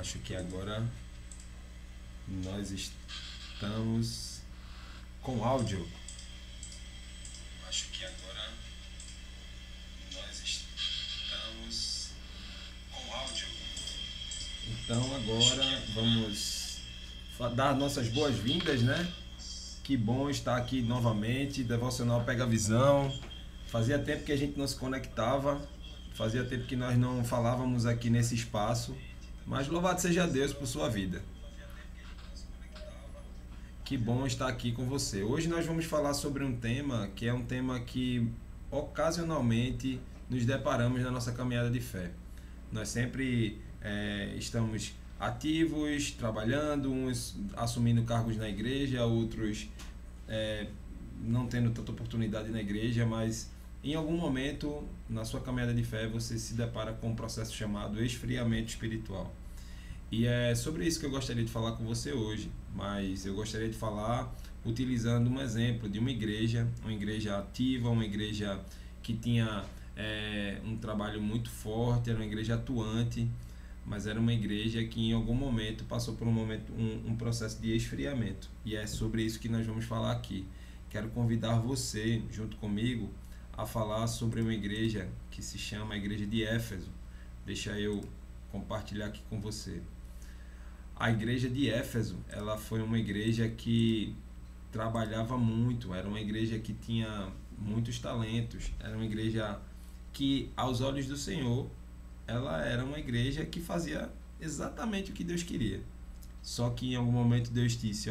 Acho que agora nós estamos com áudio. Acho que agora nós estamos com áudio. Então agora vamos dar nossas boas-vindas, né? Que bom estar aqui novamente. Devocional Pega a Visão. Fazia tempo que a gente não se conectava. Fazia tempo que nós não falávamos aqui nesse espaço. Mas louvado seja Deus por sua vida. Que bom estar aqui com você. Hoje nós vamos falar sobre um tema que é um tema que ocasionalmente nos deparamos na nossa caminhada de fé. Nós sempre estamos ativos, trabalhando, uns assumindo cargos na igreja, outros não tendo tanta oportunidade na igreja, mas em algum momento na sua caminhada de fé você se depara com um processo chamado esfriamento espiritual. E é sobre isso que eu gostaria de falar com você hoje, mas eu gostaria de falar utilizando um exemplo de uma igreja ativa, uma igreja que tinha um trabalho muito forte, era uma igreja atuante, mas era uma igreja que em algum momento passou por um processo de esfriamento. E é sobre isso que nós vamos falar aqui. Quero convidar você, junto comigo, a falar sobre uma igreja que se chama a Igreja de Éfeso. Deixa eu compartilhar aqui com você. A igreja de Éfeso, ela foi uma igreja que trabalhava muito, era uma igreja que tinha muitos talentos, era uma igreja que, aos olhos do Senhor, ela era uma igreja que fazia exatamente o que Deus queria. Só que em algum momento Deus disse,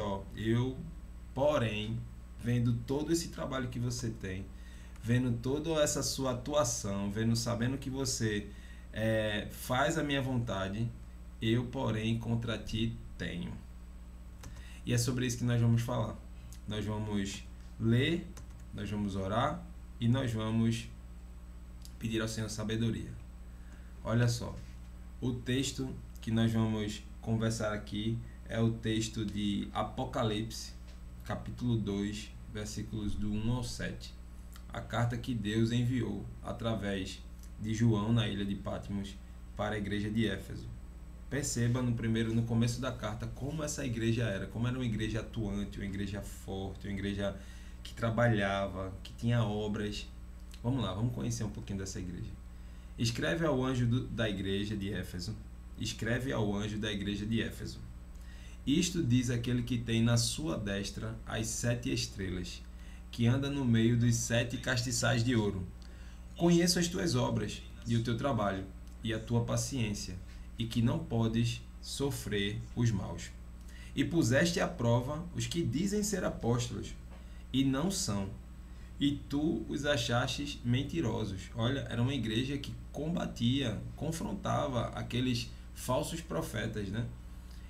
porém, vendo todo esse trabalho que você tem, vendo toda essa sua atuação, sabendo que você faz a minha vontade, eu, porém, contra ti tenho. E é sobre isso que nós vamos falar. Nós vamos ler, nós vamos orar e nós vamos pedir ao Senhor sabedoria. Olha só, o texto que nós vamos conversar aqui é o texto de Apocalipse, capítulo 2, versículos do 1 ao 7. A carta que Deus enviou através de João na ilha de Patmos para a igreja de Éfeso. Perceba no começo da carta como essa igreja era, como era uma igreja atuante, uma igreja forte, uma igreja que trabalhava, que tinha obras. Vamos lá, vamos conhecer um pouquinho dessa igreja. Escreve ao anjo da igreja de Éfeso. Escreve ao anjo da igreja de Éfeso. Isto diz aquele que tem na sua destra as 7 estrelas, que anda no meio dos 7 castiçais de ouro. Conheço as tuas obras e o teu trabalho e a tua paciência, e que não podes sofrer os maus. E puseste à prova os que dizem ser apóstolos, e não são, e tu os achastes mentirosos. Olha, era uma igreja que combatia, confrontava aqueles falsos profetas, né?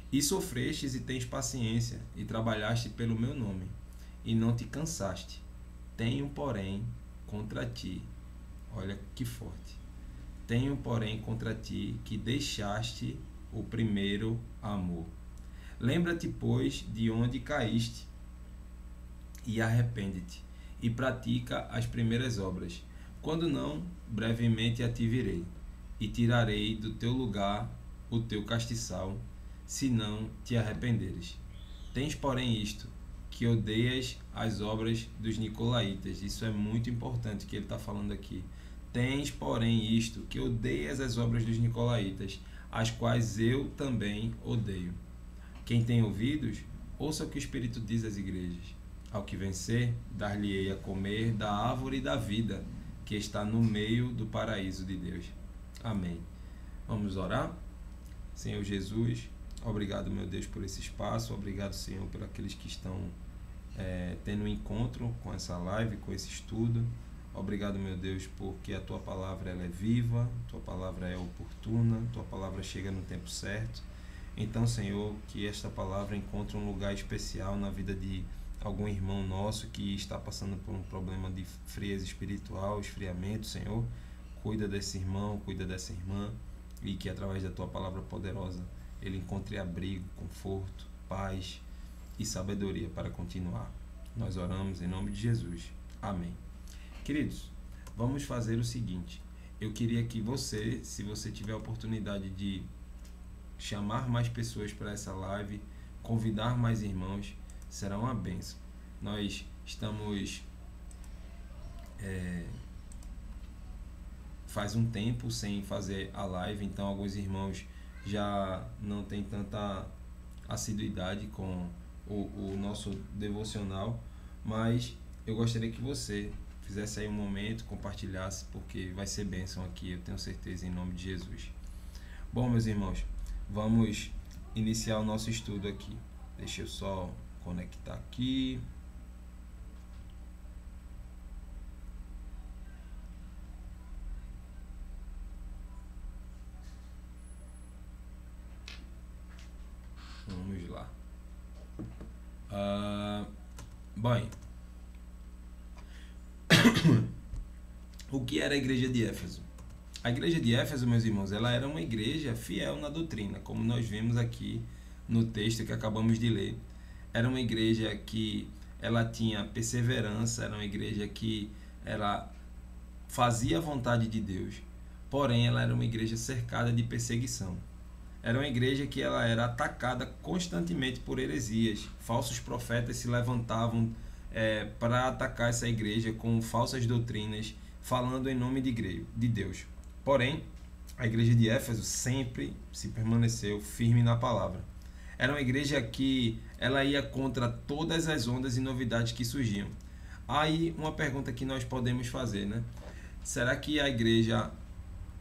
E sofrestes e tens paciência, e trabalhaste pelo meu nome, e não te cansaste. Tenho, porém, contra ti, olha que forte, tenho, porém, contra ti que deixaste o primeiro amor. Lembra-te, pois, de onde caíste, e arrepende-te, e pratica as primeiras obras. Quando não, brevemente a ti virei, e tirarei do teu lugar o teu castiçal, se não te arrependeres. Tens, porém, isto, que odeias as obras dos nicolaítas. Isso é muito importante que ele está falando aqui. Tens, porém, isto, que odeias as obras dos nicolaítas, as quais eu também odeio. Quem tem ouvidos, ouça o que o Espírito diz às igrejas. Ao que vencer, dar-lhe-ei a comer da árvore da vida, que está no meio do paraíso de Deus. Amém. Vamos orar? Senhor Jesus, obrigado, meu Deus, por esse espaço. Obrigado, Senhor, por aqueles que estão tendo um encontro com essa live, com esse estudo. Obrigado, meu Deus, porque a Tua palavra ela é viva, a Tua palavra é oportuna, a Tua palavra chega no tempo certo. Então, Senhor, que esta palavra encontre um lugar especial na vida de algum irmão nosso que está passando por um problema de frieza espiritual, esfriamento, Senhor. Cuida desse irmão, cuida dessa irmã, e que através da Tua palavra poderosa ele encontre abrigo, conforto, paz e sabedoria para continuar. Nós oramos em nome de Jesus. Amém. Queridos, vamos fazer o seguinte. Eu queria que você, se você tiver a oportunidade de chamar mais pessoas para essa live, convidar mais irmãos, será uma bênção. Nós estamos faz um tempo sem fazer a live, então alguns irmãos já não têm tanta assiduidade com o nosso devocional, mas eu gostaria que você fizesse aí um momento, compartilhasse, porque vai ser bênção aqui, eu tenho certeza, em nome de Jesus. Bom, meus irmãos, vamos iniciar o nosso estudo aqui. Deixa eu só conectar aqui. Vamos lá. Bem, o que era a igreja de Éfeso? A igreja de Éfeso, meus irmãos, ela era uma igreja fiel na doutrina, como nós vemos aqui no texto que acabamos de ler. Era uma igreja que ela tinha perseverança, era uma igreja que ela fazia a vontade de Deus, porém ela era uma igreja cercada de perseguição. Era uma igreja que ela era atacada constantemente por heresias. Falsos profetas se levantavam para atacar essa igreja com falsas doutrinas, falando em nome de Deus. Porém, a igreja de Éfeso sempre se permaneceu firme na palavra. Era uma igreja que ela ia contra todas as ondas e novidades que surgiam. Aí uma pergunta que nós podemos fazer, né? Será que a igreja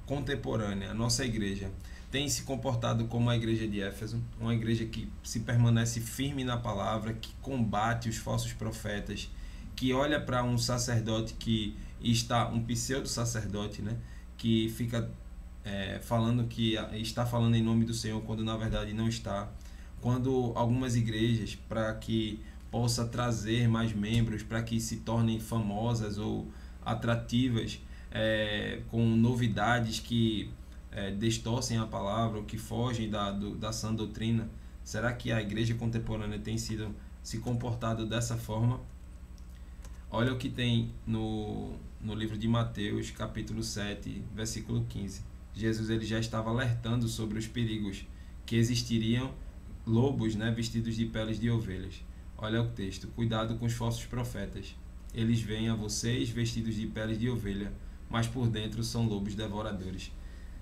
contemporânea, a nossa igreja, tem se comportado como a igreja de Éfeso? Uma igreja que se permanece firme na palavra, que combate os falsos profetas, que olha para um sacerdote que está, um pseudo-sacerdote, né? Que fica falando que está falando em nome do Senhor, quando na verdade não está. Quando algumas igrejas, para que possa trazer mais membros, para que se tornem famosas ou atrativas, com novidades que distorcem a palavra ou que fogem da sã doutrina, será que a igreja contemporânea tem se comportado dessa forma? Olha o que tem no livro de Mateus, capítulo 7, versículo 15. Jesus ele já estava alertando sobre os perigos que existiriam, lobos, né, vestidos de peles de ovelhas. Olha o texto: cuidado com os falsos profetas. Eles vêm a vocês vestidos de peles de ovelha, mas por dentro são lobos devoradores.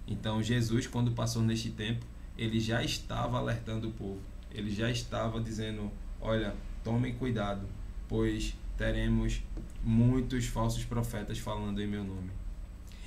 Então Jesus, quando passou neste tempo, ele já estava alertando o povo. Ele já estava dizendo: olha, tomem cuidado, pois teremos muitos falsos profetas falando em meu nome.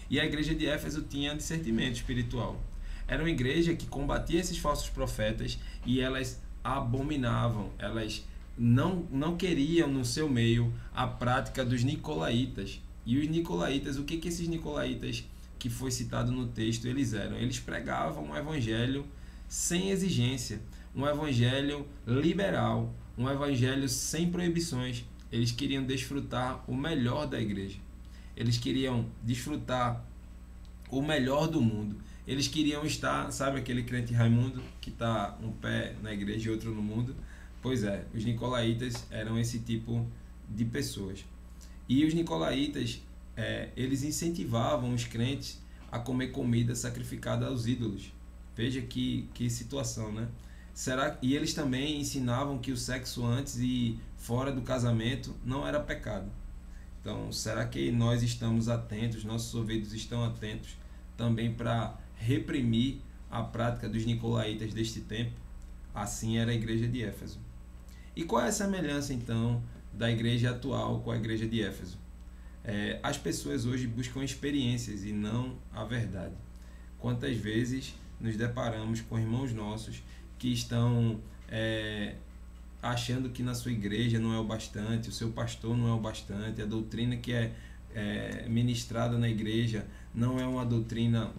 E a igreja de Éfeso tinha discernimento espiritual. Era uma igreja que combatia esses falsos profetas e elas abominavam, elas não queriam no seu meio a prática dos nicolaítas. E os nicolaítas, o que esses nicolaítas que foi citado no texto eles eram? Eles pregavam um evangelho sem exigência, um evangelho liberal, um evangelho sem proibições. Eles queriam desfrutar o melhor da igreja. Eles queriam desfrutar o melhor do mundo. Eles queriam estar, sabe aquele crente Raimundo que está um pé na igreja e outro no mundo? Pois é, os nicolaítas eram esse tipo de pessoas. E os nicolaítas, eles incentivavam os crentes a comer comida sacrificada aos ídolos. Veja que situação, né? E eles também ensinavam que o sexo antes e fora do casamento não era pecado. Então, será que nós estamos atentos, nossos ouvidos estão atentos também para reprimir a prática dos nicolaítas deste tempo? Assim era a igreja de Éfeso. E qual é a semelhança, então, da igreja atual com a igreja de Éfeso? As pessoas hoje buscam experiências e não a verdade. Quantas vezes nos deparamos com irmãos nossos que estão achando que na sua igreja não é o bastante, o seu pastor não é o bastante, a doutrina que é ministrada na igreja não é uma doutrina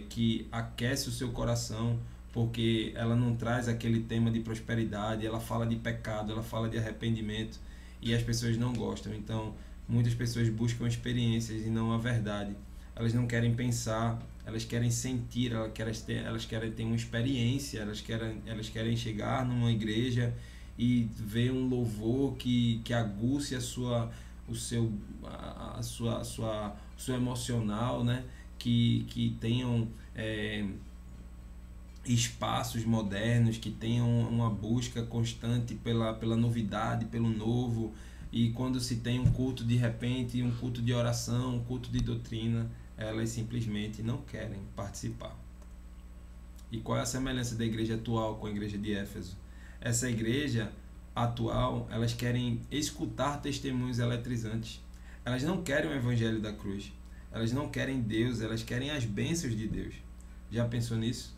que aquece o seu coração, porque ela não traz aquele tema de prosperidade, ela fala de pecado, ela fala de arrependimento e as pessoas não gostam. Então, muitas pessoas buscam experiências e não a verdade. Elas não querem pensar, elas querem sentir, elas querem ter uma experiência, elas querem chegar numa igreja e ver um louvor que aguce o seu emocional, né? Que tenham espaços modernos que tenham uma busca constante pela novidade, pelo novo, e quando se tem um culto de repente, um culto de oração, um culto de doutrina, elas simplesmente não querem participar. E qual é a semelhança da igreja atual com a igreja de Éfeso? Essa igreja atual, elas querem escutar testemunhos eletrizantes. Elas não querem o evangelho da cruz. Elas não querem Deus, elas querem as bênçãos de Deus. Já pensou nisso?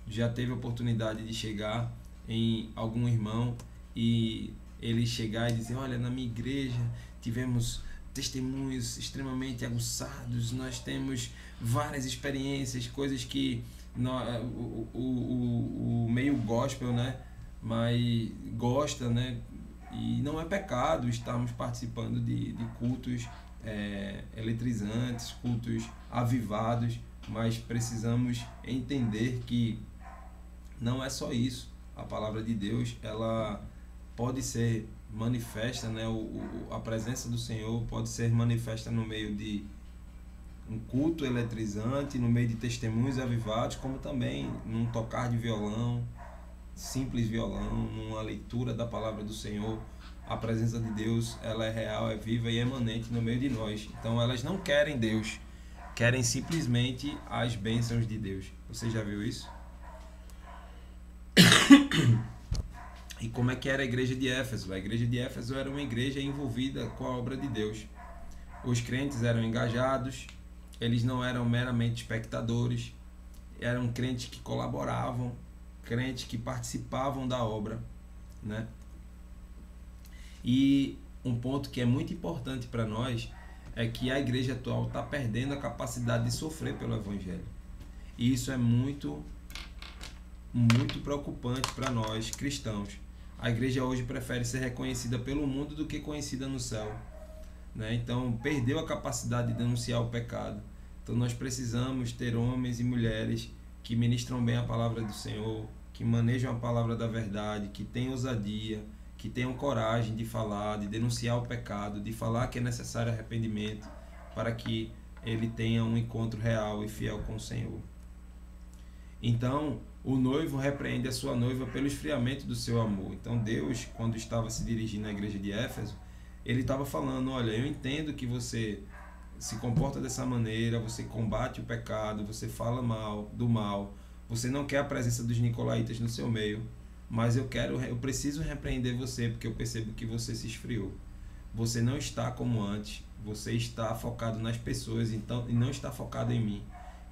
Já teve a oportunidade de chegar em algum irmão e ele chegar e dizer: olha, na minha igreja tivemos testemunhos extremamente aguçados, nós temos várias experiências, coisas que o meio gospel, né, mas gosta, né, e não é pecado estarmos participando de cultos eletrizantes, cultos avivados, mas precisamos entender que não é só isso. A palavra de Deus, ela pode ser manifesta, né, a presença do Senhor pode ser manifesta no meio de um culto eletrizante, no meio de testemunhos avivados, como também num tocar de violão, simples violão, numa leitura da palavra do Senhor. A presença de Deus, ela é real, é viva e emanente no meio de nós. Então elas não querem Deus, querem simplesmente as bênçãos de Deus. Você já viu isso? E como é que era a igreja de Éfeso? A igreja de Éfeso era uma igreja envolvida com a obra de Deus. Os crentes eram engajados, eles não eram meramente espectadores, eram crentes que colaboravam, crentes que participavam da obra, né? E um ponto que é muito importante para nós é que a igreja atual está perdendo a capacidade de sofrer pelo evangelho. E isso é muito preocupante para nós cristãos. A igreja hoje prefere ser reconhecida pelo mundo do que conhecida no céu, né? Então perdeu a capacidade de denunciar o pecado. Então nós precisamos ter homens e mulheres que ministram bem a palavra do Senhor, que manejam a palavra da verdade, que tenham ousadia, que tenham coragem de falar, de denunciar o pecado, de falar que é necessário arrependimento para que ele tenha um encontro real e fiel com o Senhor. Então o noivo repreende a sua noiva pelo esfriamento do seu amor. Então Deus, quando estava se dirigindo à igreja de Éfeso, ele estava falando: olha, eu entendo que você se comporta dessa maneira, você combate o pecado, você fala do mal, você não quer a presença dos nicolaítas no seu meio, mas eu preciso repreender você porque eu percebo que você se esfriou. Você não está como antes, você está focado nas pessoas, então, e não está focado em mim.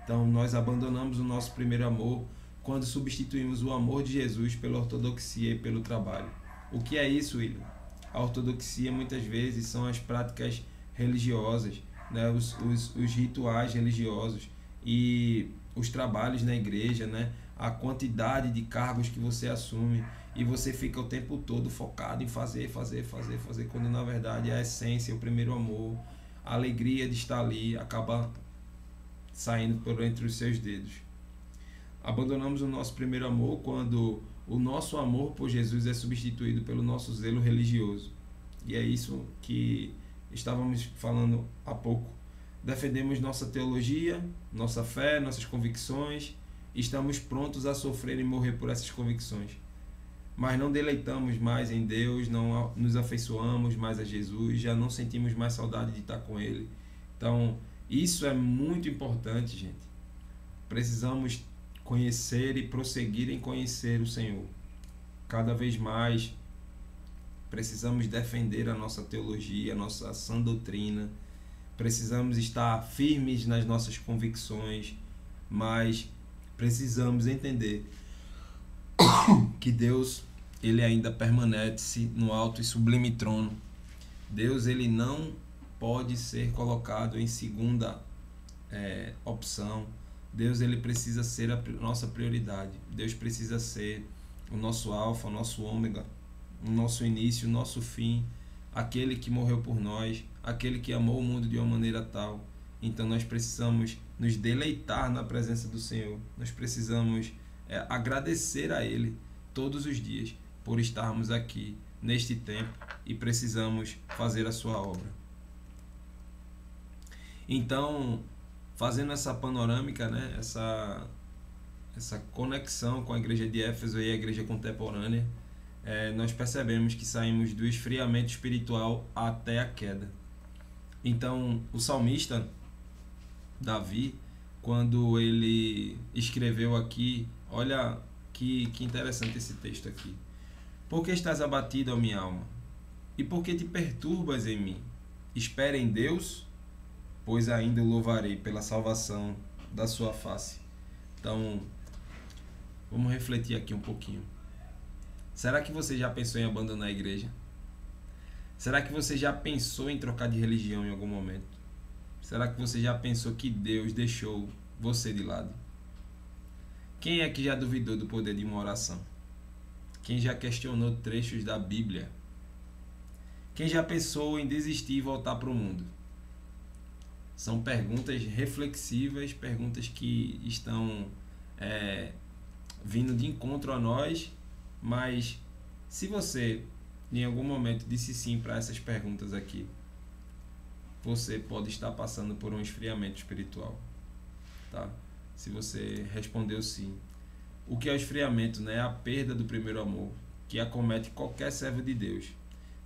Então nós abandonamos o nosso primeiro amor quando substituímos o amor de Jesus pela ortodoxia e pelo trabalho. O que é isso, William? A ortodoxia muitas vezes são as práticas religiosas, né? os rituais religiosos e os trabalhos na igreja, né? A quantidade de cargos que você assume e você fica o tempo todo focado em fazer, quando na verdade a essência, o primeiro amor, a alegria de estar ali acaba saindo por entre os seus dedos. Abandonamos o nosso primeiro amor quando o nosso amor por Jesus é substituído pelo nosso zelo religioso. E é isso que estávamos falando há pouco. Defendemos nossa teologia, nossa fé, nossas convicções, e estamos prontos a sofrer e morrer por essas convicções. Mas não deleitamos mais em Deus, não nos afeiçoamos mais a Jesus, já não sentimos mais saudade de estar com Ele. Então, isso é muito importante, gente. Precisamos conhecer e prosseguir em conhecer o Senhor. Cada vez mais precisamos defender a nossa teologia, a nossa sã doutrina. Precisamos estar firmes nas nossas convicções, mas precisamos entender que Deus, ele ainda permanece no alto e sublime trono. Deus, ele não pode ser colocado em segunda opção. Deus, ele precisa ser a nossa prioridade. Deus precisa ser o nosso alfa, o nosso ômega, o nosso início, o nosso fim, aquele que morreu por nós, aquele que amou o mundo de uma maneira tal. Então nós precisamos nos deleitar na presença do Senhor. Nós precisamos agradecer a Ele todos os dias por estarmos aqui neste tempo e precisamos fazer a sua obra. Então, fazendo essa panorâmica, né, essa conexão com a igreja de Éfeso e a igreja contemporânea, nós percebemos que saímos do esfriamento espiritual até a queda. Então, o salmista Davi, quando ele escreveu aqui, olha que interessante esse texto aqui. Por que estás abatido, ó minha alma? E por que te perturbas em mim? Espera em Deus, pois ainda o louvarei pela salvação da sua face. Então, vamos refletir aqui um pouquinho. Será que você já pensou em abandonar a igreja? Será que você já pensou em trocar de religião em algum momento? Será que você já pensou que Deus deixou você de lado? Quem é que já duvidou do poder de uma oração? Quem já questionou trechos da Bíblia? Quem já pensou em desistir e voltar para o mundo? São perguntas reflexivas, perguntas que estão vindo de encontro a nós, mas se você em algum momento disse sim para essas perguntas aqui, você pode estar passando por um esfriamento espiritual, tá? Se você respondeu sim. O que é o esfriamento, né? É a perda do primeiro amor, que acomete qualquer servo de Deus.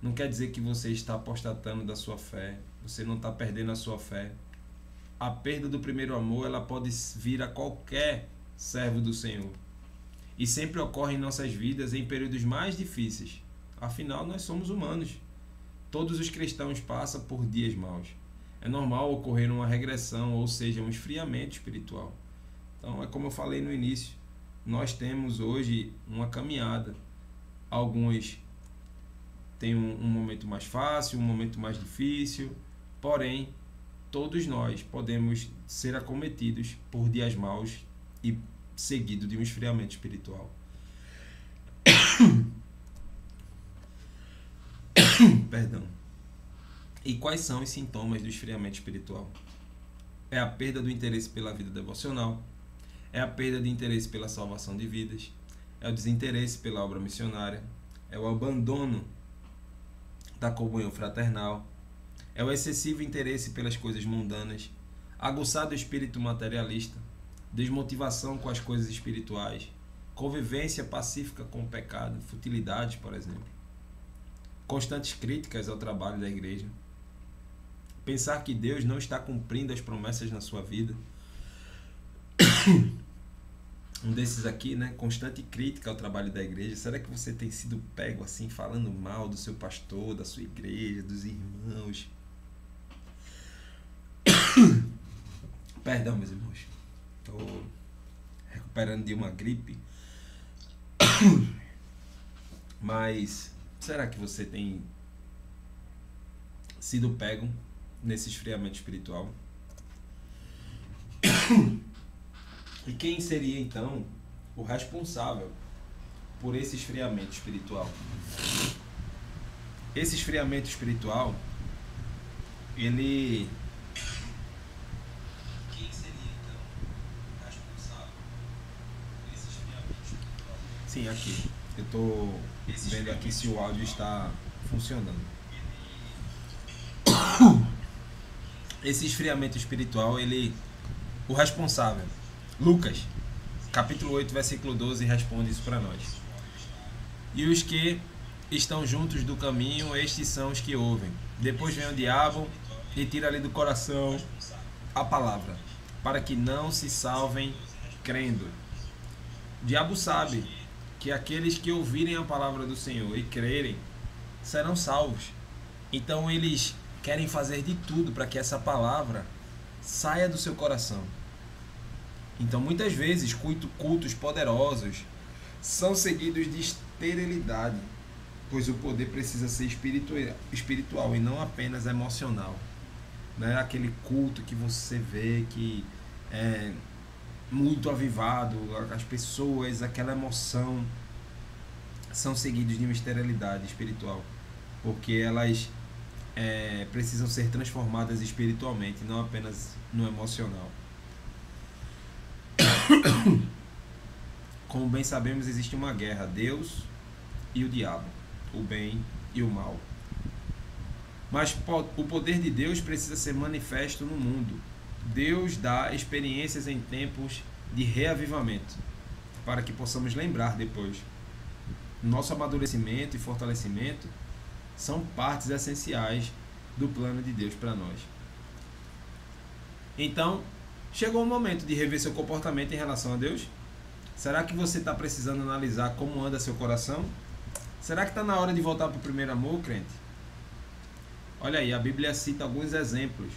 Não quer dizer que você está apostatando da sua fé, você não está perdendo a sua fé. A perda do primeiro amor, ela pode vir a qualquer servo do Senhor. E sempre ocorre em nossas vidas em períodos mais difíceis. Afinal, nós somos humanos. Todos os cristãos passam por dias maus. É normal ocorrer uma regressão, ou seja, um esfriamento espiritual. Então, é como eu falei no início, nós temos hoje uma caminhada. Alguns têm um momento mais fácil, um momento mais difícil, porém, todos nós podemos ser acometidos por dias maus e seguido de um esfriamento espiritual. Perdão. E quais são os sintomas do esfriamento espiritual? É a perda do interesse pela vida devocional, é a perda de interesse pela salvação de vidas, é o desinteresse pela obra missionária, é o abandono da comunhão fraternal, é o excessivo interesse pelas coisas mundanas, aguçado espírito materialista, desmotivação com as coisas espirituais, convivência pacífica com o pecado, futilidades, por exemplo, constantes críticas ao trabalho da igreja, pensar que Deus não está cumprindo as promessas na sua vida. Um desses aqui, né? Constante crítica ao trabalho da igreja. Será que você tem sido pego assim, falando mal do seu pastor, da sua igreja, dos irmãos? Perdão, meus irmãos. Estou recuperando de uma gripe. Mas será que você tem sido pego nesse esfriamento espiritual? E quem seria então o responsável por esse esfriamento espiritual? Esse esfriamento espiritual, ele... Quem seria então o responsável por esse esfriamento espiritual? Sim, aqui. Eu estou vendo aqui se o áudio está funcionando. Esse esfriamento espiritual, o responsável, Lucas, capítulo 8, versículo 12, responde isso para nós. E os que estão juntos do caminho, estes são os que ouvem. Depois vem o diabo e tira-lhe do coração a palavra, para que não se salvem crendo. O diabo sabe que aqueles que ouvirem a palavra do Senhor e crerem serão salvos. Então eles querem fazer de tudo para que essa palavra saia do seu coração. Então muitas vezes cultos poderosos são seguidos de esterilidade, pois o poder precisa ser espiritual e não apenas emocional. Não é aquele culto que você vê que é muito avivado, as pessoas, aquela emoção, são seguidos de uma esterilidade espiritual, porque elas precisam ser transformadas espiritualmente, não apenas no emocional. Como bem sabemos, existe uma guerra, Deus e o diabo, o bem e o mal. Mas o poder de Deus precisa ser manifesto no mundo. Deus dá experiências em tempos de reavivamento. para que possamos lembrar depois. Nosso amadurecimento e fortalecimento são partes essenciais do plano de Deus para nós. Então, chegou o momento de rever seu comportamento em relação a Deus? Será que você está precisando analisar como anda seu coração? Será que está na hora de voltar para o primeiro amor, crente? Olha aí, a Bíblia cita alguns exemplos.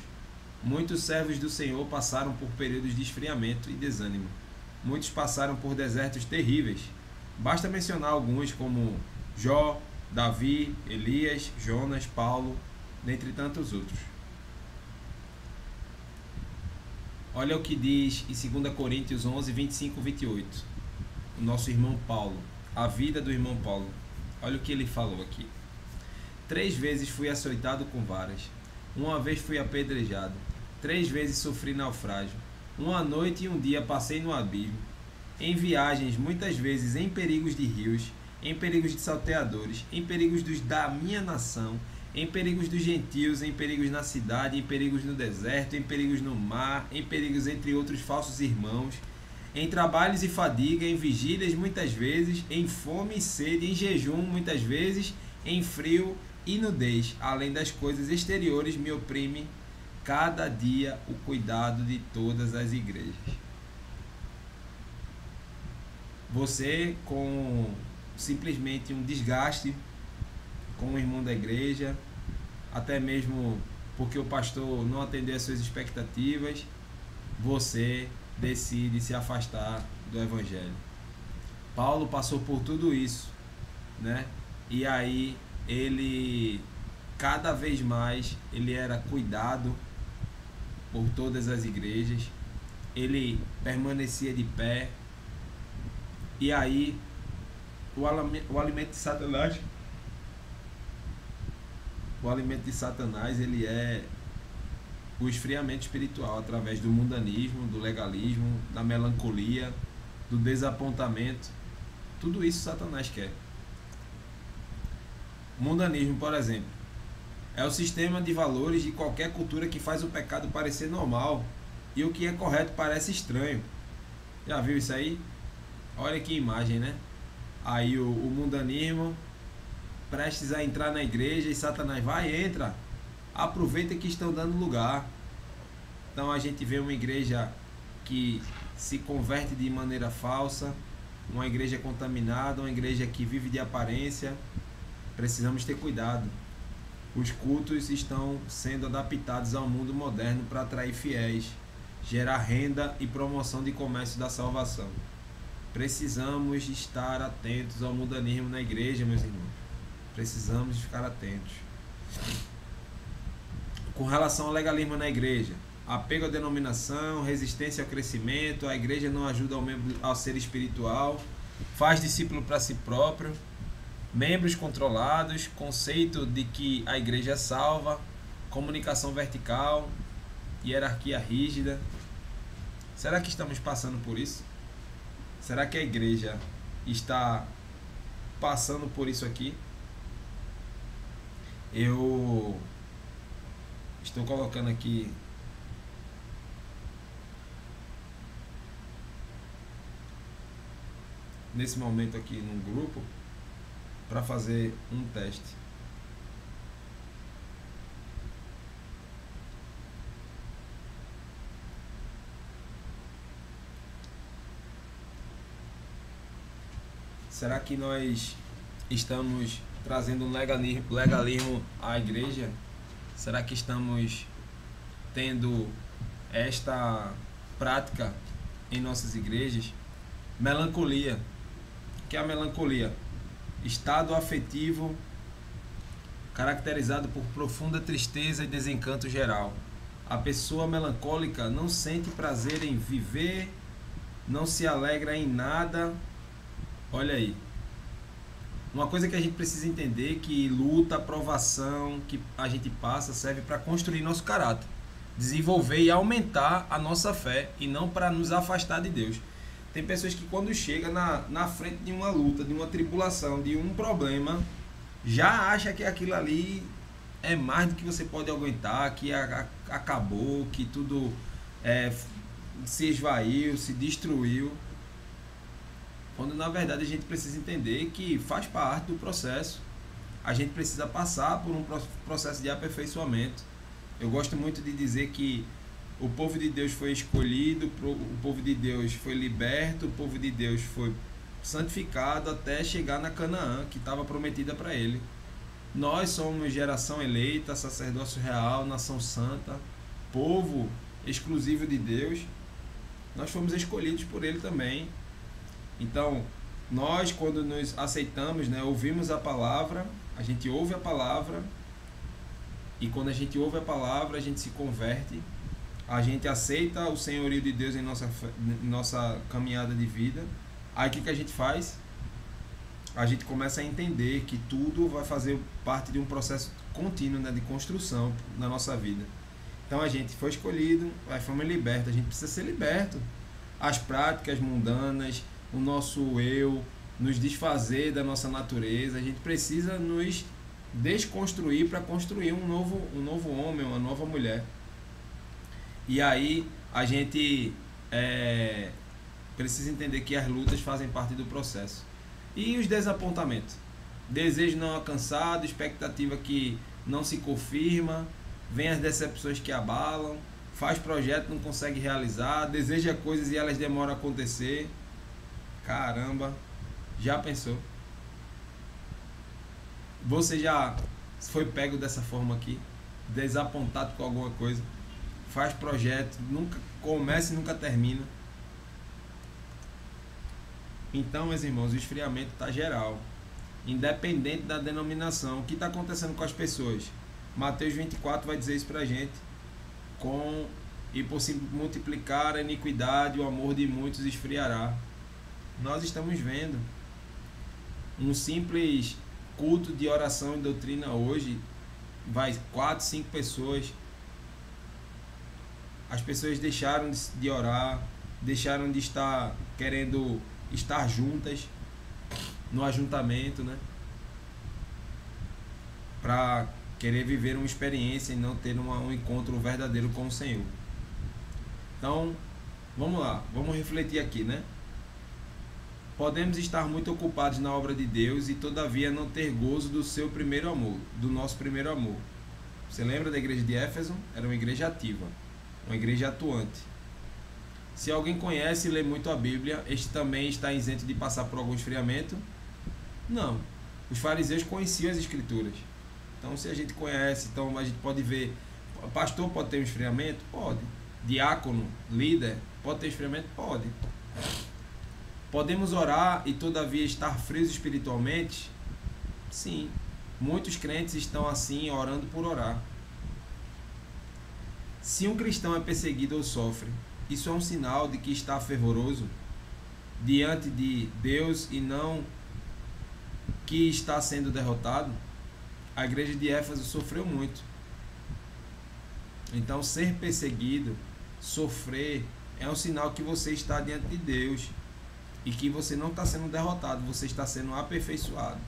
Muitos servos do Senhor passaram por períodos de esfriamento e desânimo. Muitos passaram por desertos terríveis. Basta mencionar alguns como Jó, Davi, Elias, Jonas, Paulo, dentre tantos outros. Olha o que diz em 2 Coríntios 11, 25 e 28. O nosso irmão Paulo. A vida do irmão Paulo. Olha o que ele falou aqui. 3 vezes fui açoitado com varas. 1 vez fui apedrejado. 3 vezes sofri naufrágio. 1 noite e 1 dia passei no abismo. Em viagens, muitas vezes em perigos de rios, em perigos de salteadores, em perigos da minha nação, em perigos dos gentios, em perigos na cidade, em perigos no deserto, em perigos no mar, em perigos entre outros falsos irmãos, em trabalhos e fadiga, em vigílias muitas vezes, em fome e sede, em jejum muitas vezes, em frio e nudez. Além das coisas exteriores, me oprime cada dia o cuidado de todas as igrejas. Você, com simplesmente um desgaste com o irmão da igreja, até mesmo porque o pastor não atendeu às suas expectativas, você decide se afastar do evangelho. Paulo passou por tudo isso, né? E aí ele, cada vez mais, ele era cuidado por todas as igrejas, ele permanecia de pé. E aí o alimento de Satanás, ele é o esfriamento espiritual através do mundanismo, do legalismo, da melancolia, do desapontamento. Tudo isso Satanás quer. O mundanismo, por exemplo, é o sistema de valores de qualquer cultura que faz o pecado parecer normal e o que é correto parece estranho. Já viu isso aí? Olha que imagem, né? Aí o mundanismo prestes a entrar na igreja e Satanás vai, entra, aproveita que estão dando lugar. Então a gente vê uma igreja que se converte de maneira falsa, uma igreja contaminada, uma igreja que vive de aparência. Precisamos ter cuidado. Os cultos estão sendo adaptados ao mundo moderno para atrair fiéis, gerar renda e promoção de comércio da salvação. Precisamos estar atentos ao mundanismo na igreja, meus irmãos. Precisamos ficar atentos. Com relação ao legalismo na igreja, apego à denominação, resistência ao crescimento, a igreja não ajuda ao membro a ser espiritual, faz discípulo para si próprio, membros controlados, conceito de que a igreja salva, comunicação vertical, hierarquia rígida. Será que estamos passando por isso? Será que a igreja está passando por isso aqui? Eu estou colocando aqui nesse momento aqui num grupo para fazer um teste. Será que nós estamos trazendo um legalismo à igreja? Será que estamos tendo esta prática em nossas igrejas? Melancolia. O que é a melancolia? Estado afetivo caracterizado por profunda tristeza e desencanto geral. A pessoa melancólica não sente prazer em viver, não se alegra em nada. Olha aí. Uma coisa que a gente precisa entender é que luta, provação que a gente passa serve para construir nosso caráter, desenvolver e aumentar a nossa fé e não para nos afastar de Deus. Tem pessoas que quando chega na frente de uma luta, de uma tribulação, de um problema, já acha que aquilo ali é mais do que você pode aguentar, que acabou, que tudo se esvaiu, se destruiu. quando na verdade a gente precisa entender que faz parte do processo. A gente precisa passar por um processo de aperfeiçoamento. Eu gosto muito de dizer que o povo de Deus foi escolhido, o povo de Deus foi liberto, o povo de Deus foi santificado até chegar na Canaã, que estava prometida para ele. Nós somos geração eleita, sacerdócio real, nação santa, povo exclusivo de Deus. Nós fomos escolhidos por ele também. Então, nós, quando nos aceitamos, né, ouvimos a palavra, a gente ouve a palavra, e quando a gente ouve a palavra, a gente se converte, a gente aceita o senhorio de Deus em nossa caminhada de vida. Aí o que a gente faz? A gente começa a entender que tudo vai fazer parte de um processo contínuo, né, de construção na nossa vida. Então a gente foi escolhido, aí fomos libertos, a gente precisa ser liberto. As práticas mundanas, o nosso eu, nos desfazer da nossa natureza, a gente precisa nos desconstruir para construir um novo homem, uma nova mulher. E aí a gente precisa entender que as lutas fazem parte do processo. E os desapontamentos? Desejo não alcançado, expectativa que não se confirma, vem as decepções que abalam, faz projeto, não consegue realizar, deseja coisas e elas demoram a acontecer. Caramba, já pensou? Você já foi pego dessa forma aqui? Desapontado com alguma coisa? Faz projeto, nunca começa e nunca termina. Então, meus irmãos, o esfriamento está geral, independente da denominação. O que está acontecendo com as pessoas? Mateus 24 vai dizer isso para a gente. E por se multiplicar a iniquidade, o amor de muitos esfriará. Nós estamos vendo um simples culto de oração e doutrina hoje, vai 4, 5 pessoas. As pessoas deixaram de orar, deixaram de estar querendo estar juntas no ajuntamento, né? Para querer viver uma experiência e não ter um encontro verdadeiro com o Senhor. Então, vamos lá, vamos refletir aqui, né? Podemos estar muito ocupados na obra de Deus e todavia não ter gozo do seu primeiro amor, do nosso primeiro amor. Você lembra da igreja de Éfeso? Era uma igreja ativa, uma igreja atuante. Se alguém conhece e lê muito a Bíblia, este também está isento de passar por algum esfriamento? Não. Os fariseus conheciam as Escrituras. Então, se a gente conhece, então a gente pode ver. Pastor pode ter um esfriamento? Pode. Diácono, líder, pode ter esfriamento? Pode. Podemos orar e todavia estar frios espiritualmente? Sim. Muitos crentes estão assim, orando por orar. Se um cristão é perseguido ou sofre, isso é um sinal de que está fervoroso diante de Deus e não que está sendo derrotado. A igreja de Éfeso sofreu muito. Então, ser perseguido, sofrer, é um sinal que você está diante de Deus e que você não está sendo derrotado, você está sendo aperfeiçoado.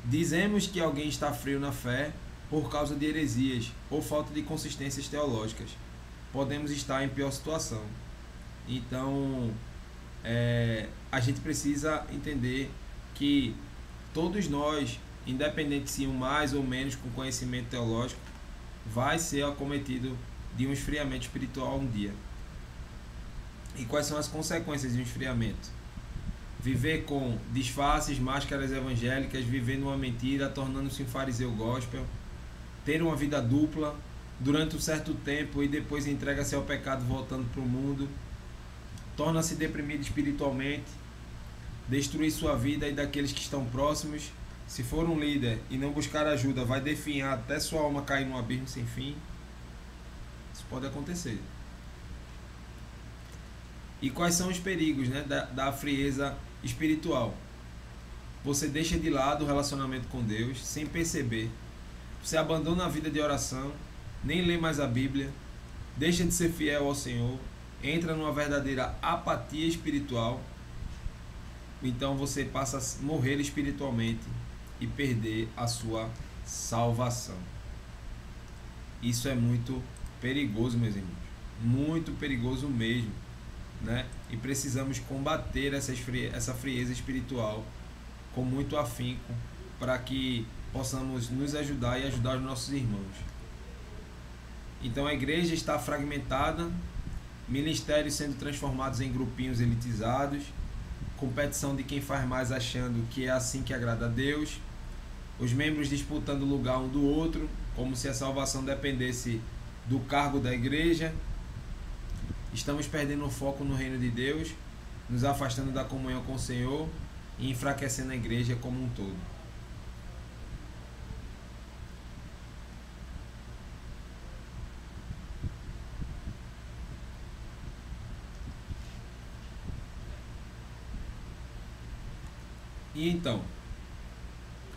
Dizemos que alguém está frio na fé por causa de heresias ou falta de consistências teológicas. Podemos estar em pior situação. Então, a gente precisa entender que todos nós, independente se um mais ou menos com conhecimento teológico, vai ser acometido de um esfriamento espiritual um dia. E quais são as consequências de um esfriamento? Viver com disfarces, máscaras evangélicas, vivendo uma mentira, tornando-se um fariseu gospel, ter uma vida dupla durante um certo tempo e depois entrega-se ao pecado voltando para o mundo, torna-se deprimido espiritualmente, destruir sua vida e daqueles que estão próximos. Se for um líder e não buscar ajuda, vai definhar até sua alma cair num abismo sem fim. Isso pode acontecer. E quais são os perigos, né, da frieza espiritual? Você deixa de lado o relacionamento com Deus sem perceber. Você abandona a vida de oração, nem lê mais a Bíblia, deixa de ser fiel ao Senhor, entra numa verdadeira apatia espiritual. Então você passa a morrer espiritualmente e perder a sua salvação. Isso é muito perigoso, meus irmãos. Muito perigoso mesmo. né? E precisamos combater essa frieza espiritual com muito afinco para que possamos nos ajudar e ajudar os nossos irmãos. Então a igreja está fragmentada, ministérios sendo transformados em grupinhos elitizados, competição de quem faz mais achando que é assim que agrada a Deus, os membros disputando o lugar um do outro, como se a salvação dependesse do cargo da igreja. Estamos perdendo o foco no reino de Deus, nos afastando da comunhão com o Senhor e enfraquecendo a igreja como um todo. E então,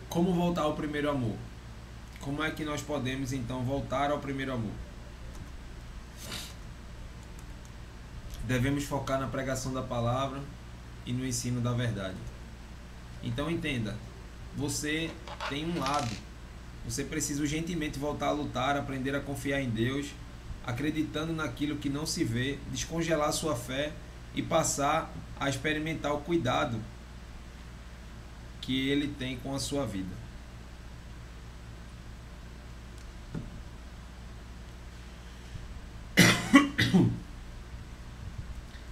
como voltar ao primeiro amor? Como é que nós podemos então voltar ao primeiro amor? Devemos focar na pregação da palavra e no ensino da verdade. Então entenda, você tem um lado, você precisa urgentemente voltar a lutar, aprender a confiar em Deus, acreditando naquilo que não se vê, descongelar sua fé e passar a experimentar o cuidado que Ele tem com a sua vida.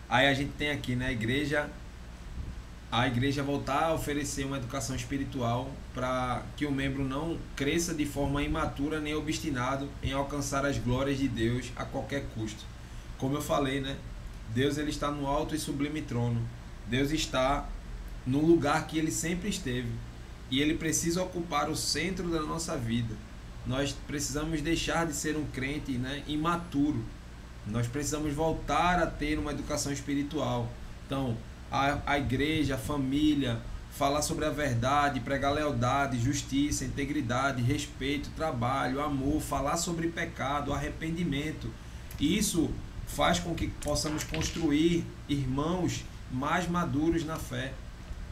Aí a gente tem aqui, né, a igreja voltar a oferecer uma educação espiritual para que o membro não cresça de forma imatura nem obstinado em alcançar as glórias de Deus a qualquer custo. Como eu falei, né, Deus ele está no alto e sublime trono. Deus está no lugar que Ele sempre esteve e Ele precisa ocupar o centro da nossa vida. Nós precisamos deixar de ser um crente, né, imaturo. Nós precisamos voltar a ter uma educação espiritual. Então, a igreja, a família, falar sobre a verdade, pregar lealdade, justiça, integridade, respeito, trabalho, amor, falar sobre pecado, arrependimento. Isso faz com que possamos construir irmãos mais maduros na fé,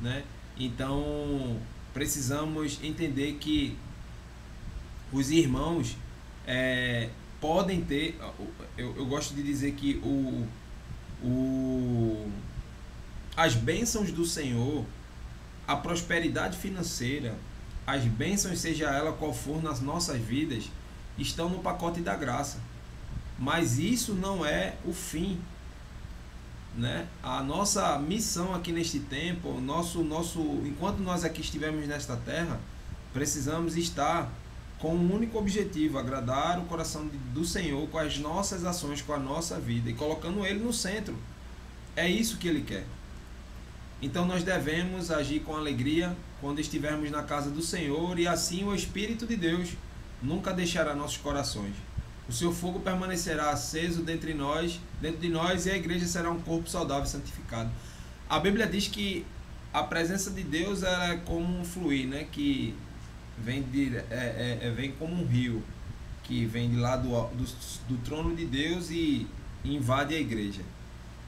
né? Então, precisamos entender que os irmãos podem ter, eu gosto de dizer que as bênçãos do Senhor, a prosperidade financeira, as bênçãos, seja ela qual for nas nossas vidas, estão no pacote da graça. Mas isso não é o fim, né? A nossa missão aqui neste tempo, enquanto nós aqui estivermos nesta terra, precisamos estar com um único objetivo: agradar o coração do Senhor com as nossas ações, com a nossa vida, e colocando Ele no centro. É isso que Ele quer. Então nós devemos agir com alegria quando estivermos na casa do Senhor, e assim o Espírito de Deus nunca deixará nossos corações. O seu fogo permanecerá aceso dentro de nós, e a igreja será um corpo saudável e santificado. A Bíblia diz que a presença de Deus é como um fluir, né? Que vem como um rio, que vem de lá do trono de Deus e invade a igreja.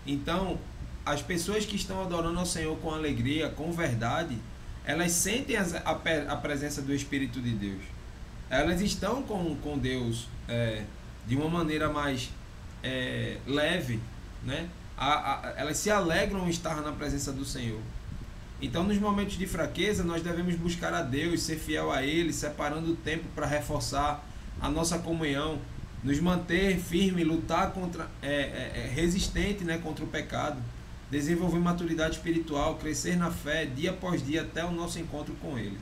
Então, as pessoas que estão adorando ao Senhor com alegria, com verdade, elas sentem a presença do Espírito de Deus. Elas estão com Deus de uma maneira mais leve, né? Elas se alegram em estar na presença do Senhor. Então, nos momentos de fraqueza, nós devemos buscar a Deus, ser fiel a Ele, separando o tempo para reforçar a nossa comunhão, nos manter firme, lutar resistente, né, contra o pecado, desenvolver maturidade espiritual, crescer na fé dia após dia até o nosso encontro com Ele.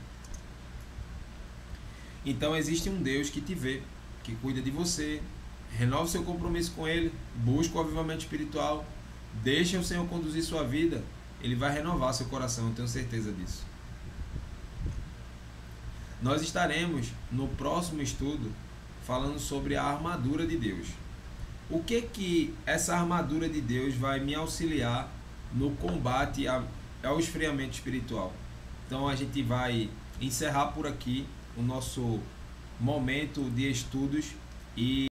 Então existe um Deus que te vê, que cuida de você. Renova o seu compromisso com Ele, busca o avivamento espiritual, deixa o Senhor conduzir sua vida. Ele vai renovar seu coração, eu tenho certeza disso. Nós estaremos no próximo estudo falando sobre a armadura de Deus. O que essa armadura de Deus vai me auxiliar no combate ao esfriamento espiritual? Então a gente vai encerrar por aqui o nosso momento de estudos e